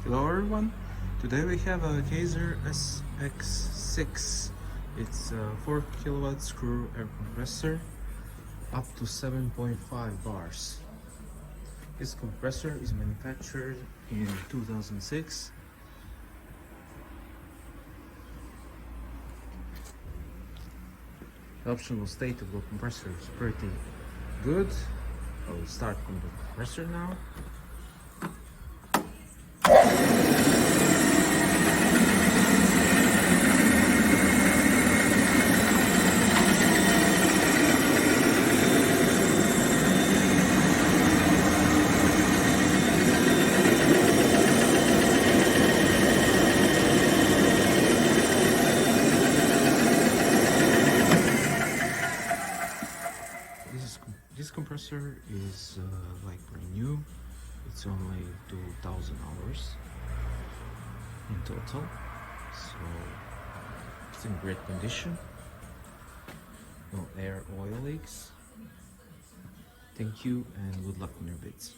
Hello everyone, today we have a KAESER SX6. It's a 4 kilowatt screw air compressor up to 7.5 bars. This compressor is manufactured in 2006. The optional state of the compressor is pretty good. I will start from the compressor now. This compressor is like brand new. It's only 2,000 hours in total, so it's in great condition. No air oil leaks. Thank you and good luck on your bits.